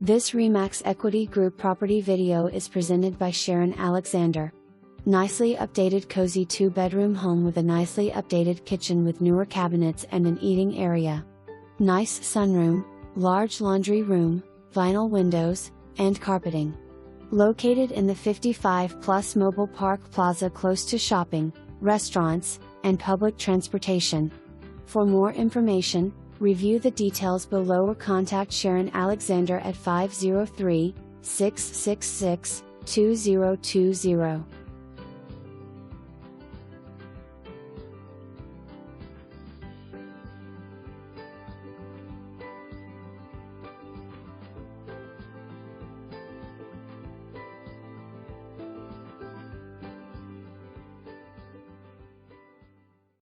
This Remax Equity Group property video is presented by Sharon Alexander. Nicely updated cozy 2-bedroom home with a nicely updated kitchen with newer cabinets and an eating area. Nice sunroom, large laundry room, vinyl windows, and carpeting. Located in the 55+ Mobile Park Plaza close to shopping, restaurants, and public transportation. For more information, review the details below or contact Sharon Alexander at 503-666-2020.